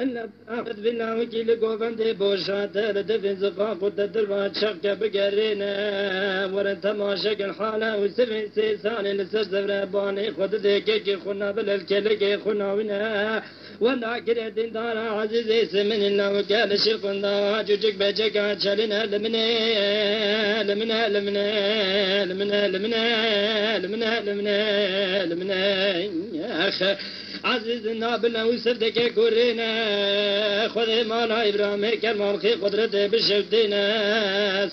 إن أخذ بالله وكيل قوفن دي بوشات لدفن زقاق وددربات شقة بقرينا ورن تماشق الحالة وسفن سيساني لسرزف رباني خد ديكي خنا بالكلكي خنا ونا وانا كريت دارا عزيزي سمن الله وقال شيخنا جوجك بجك شالنا لمنا لمنا لمنا لمنا لمنا لمنا لمنا لمنا يا أخ عزيزنا بنا وسردك كورينا خذ مالا إبراهيم كالمالخي قدرته بالشفتينا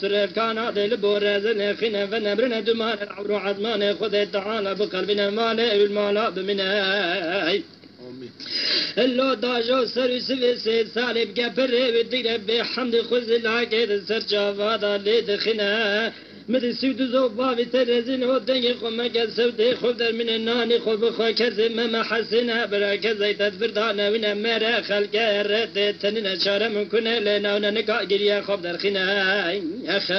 سرف كان عدل بورزنا خنا فنبرنا دمان العبر عزمان خذ تعالى بقلبنا مالا بالمالا بمنا اللو داجو سر سويسي سالب قبره ودير بحمد خوز العقيد سرجافادا لدخنا مدي سود زوبا بترزين ودني خمك سودي خدر من الناني خب خاكز ما حسنا بركز تدبردانا ونا مرا خلق رد تنين شارع من كنا لنا ونكا جريا خب درخنا اخ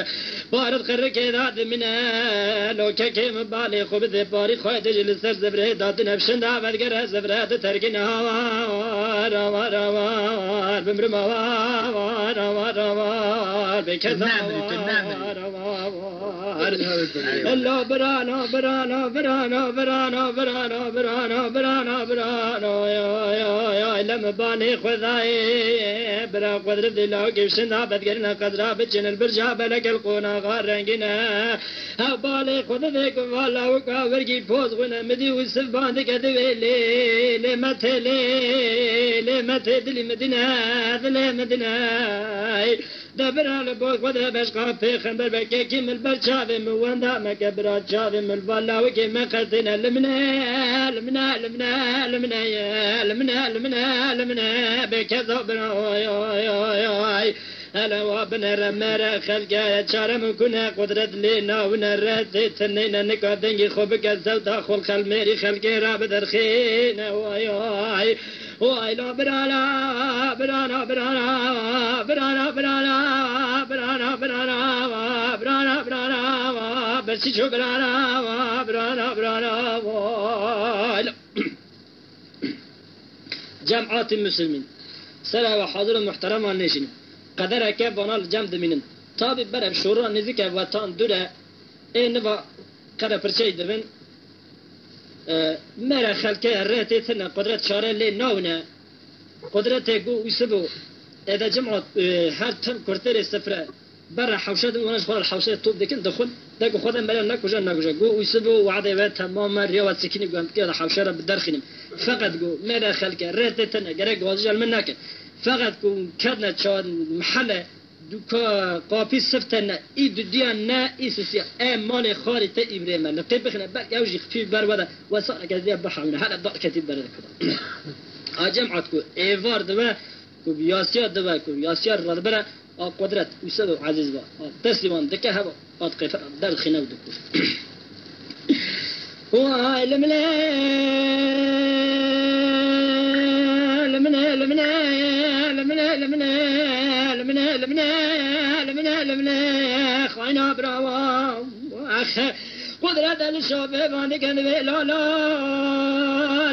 بارد خرك داد منا لو كم بالي خب ذي باري خايد جلس زبره داد نفشن دعوت جرا زبره تركنا وارا وارا وار بمرما وارا وارا وار بكذا الله برانا برانا برانا برانا برانا برانا برانا برانا يا لما باني خذاي برا قدرت الله كيف شنا بدقرنا قدرا بجن البرجا بلك القونا غارنجنا بالي خذذك والله وكاورجي فوز غنا مدي وسف باندك دويلي لمتي دلي مدينة دلي مدينة دبر البوق وده بشقى في خنبر بكيكي من البرشاف من وندا مكبرات شاف من البلا وكي ما قتنا لمنا لمنا لمنا لمنا لمنا لمنا لمنا بكذا بنا يا هلا وابن رمر خلقا شارم كنا قدرت لنا ونرد تنين نقادنجي خوبك الزوتا خل خلميري خلقي راب درخينا وياي واي لا برانا برانا برانا برانا برانا برانا برانا برانا برانا بس شو برانا برانا برانا جماعات المسلمين سلام وحاضر محترم النشين قدر كيف بنا الجمد منن طابب برب شورا نزيك وطان دولا اي نبا قدر برشي دبن مرا خلقه الرئتي ثنا قدرت شارع لي ناونا قدرت يقو يسبو اذا جمعت هر تم كورتير السفرة برا حوشات وناش خوال الحوشات طوب ديكن دخل داكو خدا ملا ناكوجا ناكوجا قو يسبو وعدي تماما ريوات سكيني قوانت كده حوشارة بالدرخنم فقط قو مرا خلقه الرئتي ثنا قرق واججال مناك فقط قو كادنا تشان محلة دوكا قابي سفتنا اي دوديان نا ايسوسيا مال خاري تا ابراهيم نقيب بخنا برك اوجي خفيف برودا وصار كذا بحاول هذا ضل كتيب برد كذا اجمعتكو ايفار دوا كو بياسيا دوا كو بياسيا ربنا قدرت وسبب عزيز با تسليمان دكه هبا قد دل خناو دكو هو لمنا لمنا لمنا لمنا لمنا لمنا لمنا لمنا لمنا خاينا براوا واخ قدرت الشباب عندك لا لا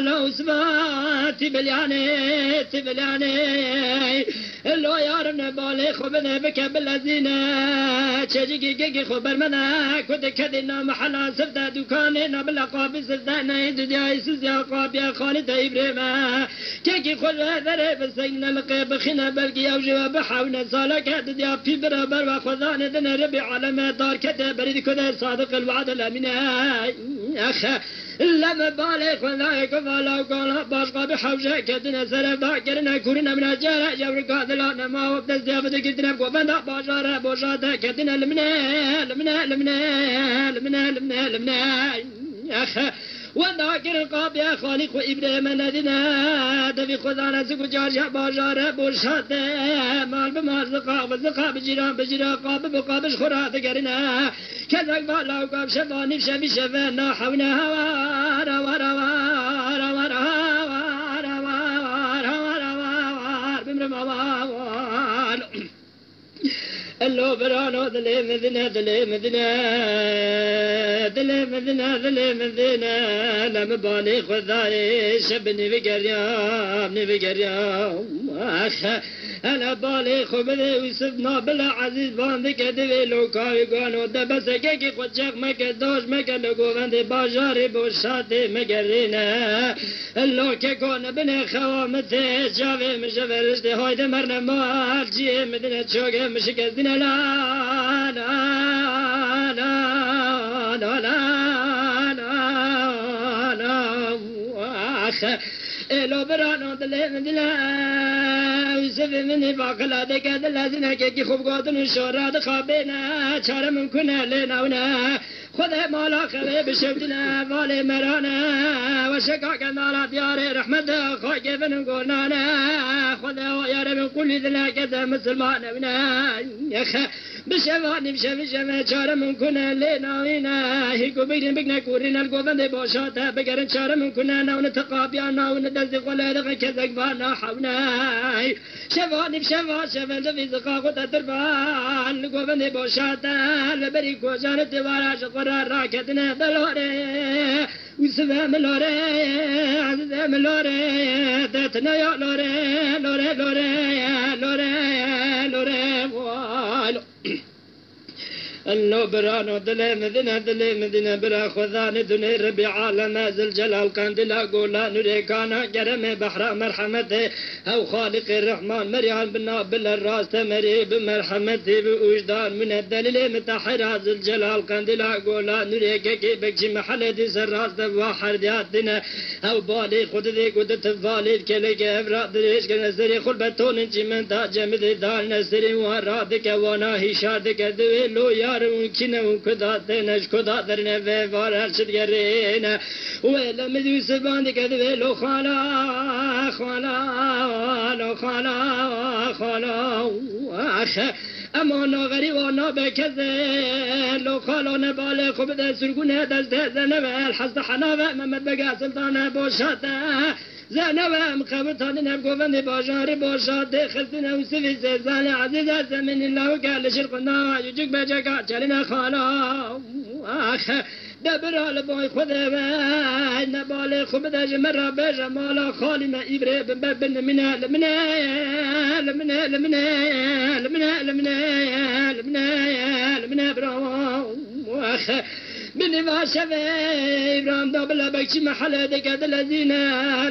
لا اسمع تبلياني تبلياني اللو يارنا بالي خبنا بك بالذين تشجي جي خبر منا كنت كدنا محل سفدا دكاننا بالقاب سفدنا دنيا يا قاب يا خالد ابراهيم كي خل ذره بسين القيب خنا بلقي وجواب حاولنا سالك دنيا في برابر وخذان دنا ربي على دار كده بريد كده صادق الوعد الامين اخ لما بالي خلاك فلا قال باشقى بحوجه كدنا سلف باكرنا كورنا من الجرى جبر لا ما وبدز دافد كدنا وبنا باشاره بوشاده كدنا لمنا لمنا لمنا لمنا لمنا لمنا اخ وذاكر القاب يا خالق وابراهيم الذين تبي خذانا سكو جارجا باشاره بوشاده مال بمال زقاب بجيران بجيران قاب بقابش خرات قرنا كذاك بالا وقاب شفاني بشفي شفانا حونا وارا وارا وارا وارا وارا وارا وارا بمرما اللو برانو دلي مدينة دل مدينة دل مدينة لم بالي خذاي شبني بقريام أنا بالي خبذي وسبنا بلا عزيز باندك دبي لوكاوي قانو دبسكي قد شاق مكة دوش مكة لقو بندي باجاري بوشاتي مقرينا اللوكي كون بني خوامتي شافي مشفرشتي هاي دمرنا مال جي مدينة شوقي مشكزدنا لا لا لا لا لا لا لا لو برانو دلي مدلا وسفي مني باقلا دك دلازنا كي خوب قاتن شورات خابينا چار ممكن لنا ونا خذ مالا خلي بشبدنا بالي مرانا وشكا كمالا ديار رحمة خوك بن قولنا خذ يا رب كل ذلا كذا مسلمان ونا بشواني بشوي چار ممكن لنا ونا هيكو بيدن بكنا كورنا القوبن بوشاتا بقرن چار ممكن نون تقابيانا وندز قلادق كذا بانا حونا شواني بشوا شفل في زقاقة تربان القوبن بوشاتا لبري كوجان تبارا شقرا راكتنا دلوري وسبا ملوري عزيز ملوري تتنا يا لوري لوري لوري لوري لوري والو اللو برانو دلي مدينة برا خذان دني ربي عالم زل جلال كان دلا قولا نوري كان جرم بحر مرحمته أو خالق الرحمن مريان بنا بالراس تمري بمرحمته بوجدان من الدليل متحر زل جلال كان دلا قولا نوري كي بكشي محل دي سراس تباحر دياتنا أو بالي خد ذي قد تفالي الكلك افراد دريش كنسري خلبتون انجي من تاجمد دال نسري ورادك وانا هشادك دويلو يا ممكن كذا نش كذا درنا في فارش الجرينا ولا مدي سبانك ذي لو خلا خلا لو خلا خلا أخ أما نغري وانا بكذا لو خلا نبالي خبز سرقنا دست زنبه الحصد حنابه ممد بقى سلطان بوشاته زنبه مخبطان نبقوفن باجار بوشاته خلطنا وسفي سيزان عزيز زمن الله وقال شرقنا يجيك بجاكا جلنا خلا أخ دبر البوي خذ ما نبالي خبز جمرة بجمال خالي ما إبرة ببن منا لمنا لمنا لمنا لمنا لمنا لمنا لمنا برا أخ بني ما شفي إبراهيم دبل بكشي محل دكاد الذين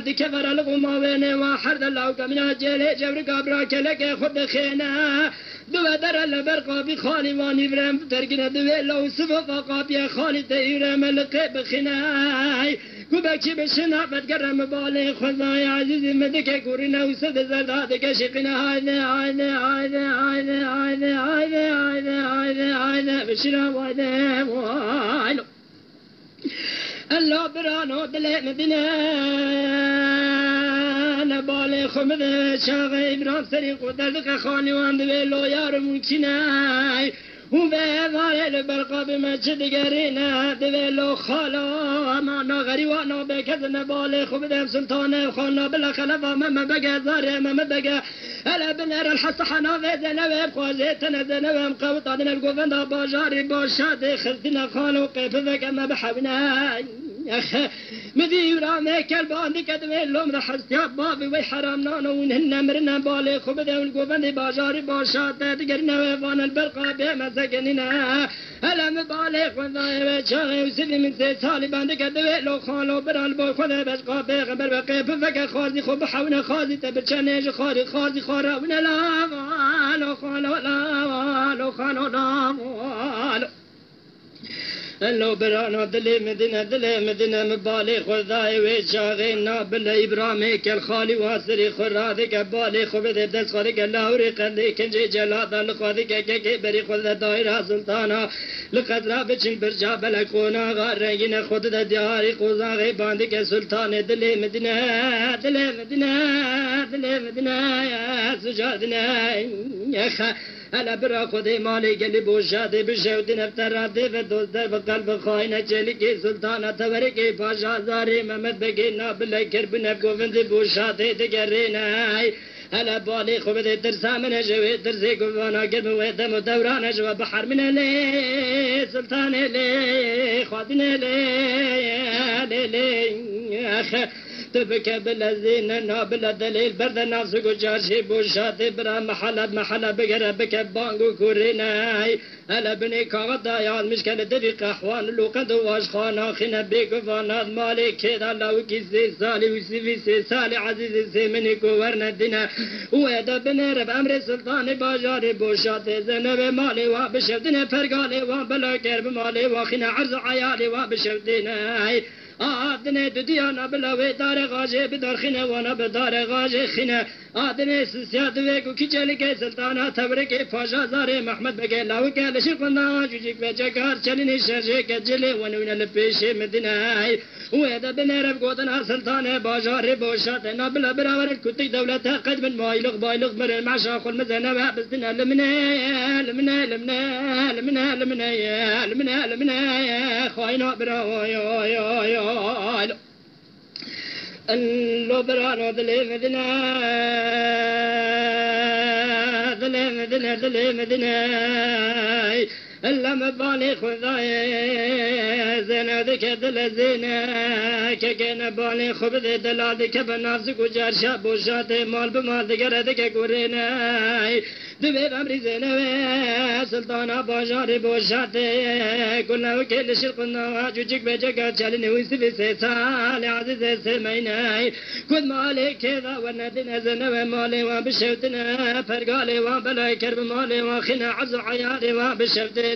تكفر الغما بين وحرد الله كمن جل جبر كبر كلك خد خينا دو در البرقا بخالي وان إبراهيم تركنا دو لو سفق قابي خالي إبراهيم لقب خناي كوبكشي بشنا بتقرم بالي خزاي عزيز مدك كورنا وسد زردادك شقنا هايدا هايدا هايدا هايدا هايدا هايدا هايدا هايدا هايدا بشنا وايدا الله برانو دل مدينة نبالي خمد شاغ إبراهيم سريق ودردك خاني واند بيلو يار ممكناي وبيضاي البرقى بمجد قرينا دبيلو خالا مانا غريوانا بكذ نبالي خمد سلطان خانا بلا خلفا مما بقى زاري مما بقى ألا بنار الحصحنا في زنوب خوزيتنا زنوب قوطنا القوفنا باجاري باشادي خلتنا خالو كيف ذاك ما بحبنا مدي ورامي كالبان كدوي لهم رحست يا بابي وحرامنا ونهن مرنا بالي خبدا والقوفنا باجاري باشادي تقرنا وفان البرقى بمسكننا ألا مبالي خذاي وشاغي وسلي من زي سالي باندي كدوي لو خالو برال بو خذا بشقى بيغمبر بقيف فكا خازي خب حونا خازي تبرشانيج خاري خازي خارونا لا لو خالو لا لو خالو لا لو برانو دلي مدينة مبالي خذاي وشاغينا بلا إبرامي كالخالي واسري خرادك بالي خبذ بدس خارك اللهوري قندي كنجي جلادا لخاذك كي بري خذ دائرة سلطانا لقدرا بچن برجا بلقونا غارين خذ دياري قوزاغي باندك سلطان دلي مدينة دل مدنا سجادنا يا خا ألا برا خدي مالي قلبي بوشادي بشودي نفتراتي بدوستر بقلب خاينة جلكي سلطانة توركي باشا زاري محمد بقينا بلا كربنا بقوفندي بوشادي تقرينا هلا بالي خبدي درسا من جوي درسي قوانا قلب ويدم ودوران جوا بحر من لي سلطان لي خادنا لي أخ تبكى بالذين بلا دليل برد الناس وجاشي بوشاتي برا محلة بقرا بكى بانقو كوريناي هلا بني كاغدا يا المشكلة دفق أحوال لوقند واشخانا خنا بيك فاناد مالي كذا لو كيسي سالي وسيفي سالي عزيزي سيمني كورنا الدنا ويدا بنير بأمر سلطان باجاري بوشاتي زنب مالي وابشفتنا فرقالي وبلا كرب مالي وخنا عرض عيالي وابشفتنا آدنه ددیانا بلاوی دار غاجه بدار خنه وانا بدار غاجه خنه آدنه سیاد ویگو کی جلگه سلطانا تبرک پاشا زاره محمد بگه لاو که لشی قندا جوجیک بجگار چلینی شرجه که جلی ونوین لپیش مدینه ویدا بنرب گودنا سلطانه باجار بوشات نابلا براور کتی دولت قد من مایلق بایلق مر معشا خل مزنه بستنا لمنه لمنه لمنه لمنه لمنه لمنه لمنه خاينا برا يا اللو برانو دلي مدنا دلي مدنا إلا مبالي خذاي زينة ذيك دل زينة كينا بالي خبذ دلال ذيك بنافسك وجار شاب وشاتي مال بمال ذكر ذيك كورينا دبير أمري زينة سلطانة باجاري بوشاتي كلنا وكل شرقنا جوجيك بجاكا تشاليني ويسفي سيسالي عزيزي سيميناي كود مالي كذا وندنا زينة مالي وبشوتنا فرقالي وبلاي كرب مالي وخنا عز عيالي وبشوتنا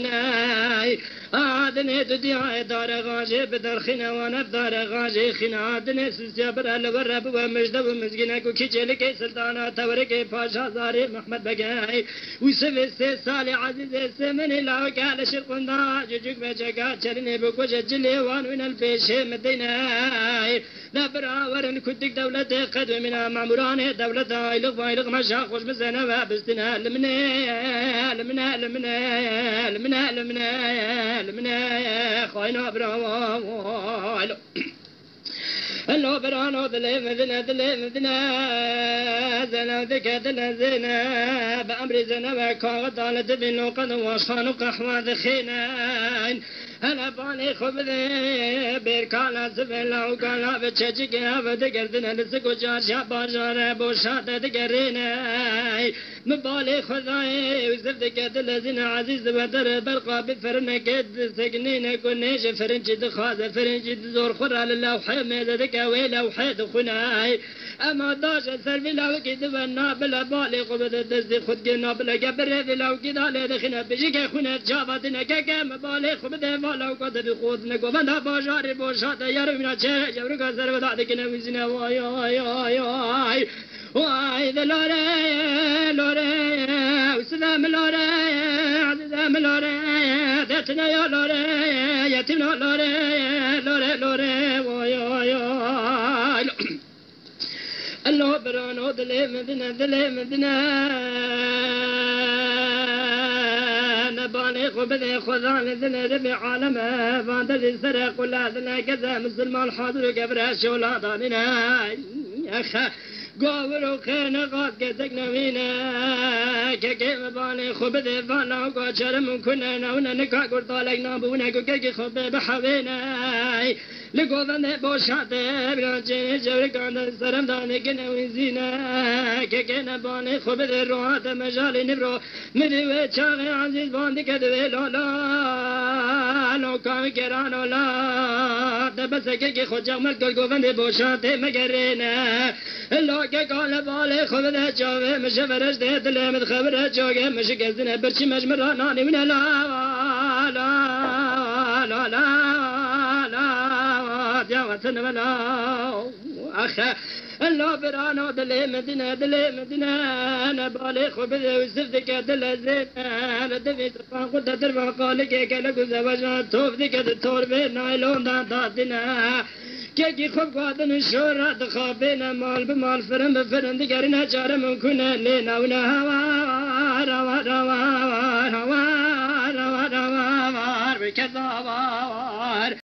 آدنه ددیای دار غاجه بدر خنا وانا دار غاجه خنا آدنه سوسیا بر لورب و مجد و مزگینه کو کیچل کی سلطانه تورک پاشا زاره محمد بگای وسوس سال عزیز سمن لا قال شرقنا جوجك بجگا چرنه بو ججلی وان من الفيش مدينه نبرا ورن كدك دولة قد من معموران دولة ايلق وايلق مشا خوش مزنه وابستنا لمنا خاينا براو اللو برانو دلي مدنا زنا ذيك دل زنا بأمر زنا وكاغد على دبن قد واشخان قحوة ذخينا أنا باني خبذ بيركالا زبلا وقالا بتشجيك ودقردنا لسكو جارشا باجار بوشات دقرينا مبالي خذاي وزردك دل زنا عزيز ودر برقا بفرنا قد سقنينا كنيش فرنج دخاز فرنج زور خرا للوحي ميزدك ويلا وحيد خناي أما داش سرفي لو كده بلا بالي قبض الدزد خد نابلا قبر لو كده لدخنا بيجيك خنا جابتنا كم بالي خبض لو قد بخود نكو بنا باجار بوشات يرمنا شيء جبرك سر ودعك نوزنا واي واي واي واي واي لوري وسلام لوري عزام لوري دتنا يا لوري يتنا لوري واي واي واي الله برانو دلي مدنا نباني خبذي خذان ذن ربي عالمه فانتزي سرق ولا ذن كذا مسلمان حاضر قبره شولا ضامنا يا قاورو خينا قاد كتك نوينا كيما باني خبذي فانا وقاشر من كنا نونا نكا قرطالك نابونا كي خبذي بحوينا لقوذن بوشاتي بلانجيني جورك عند سرم داني كنا ويزينا كينا باني خبذي روحات مجالي نبرو مدوي چاغي عزيز باندي كدوي لولا لو كان كرانو لا دبس كي خود جمال قوذن بوشاتي مقرينا اللو كي قال بالي خبذي جاوي مش فرش دي دلي متخبره جاوي مش قزنا برشي مجمراناني من لا جاوتن ولا أخا اللو برانو دلي مدينة أنا بالي خبذي وسفدك دل زين أنا دفي سفان قد دربا قالك كلك زواجات توف ديك التور بين نايلون داتنا كي خب قادن الشورى خابين مال بمال فرن بفرن دقرنا جار من كنا لنا ونهوار وار وار وار وار وار وار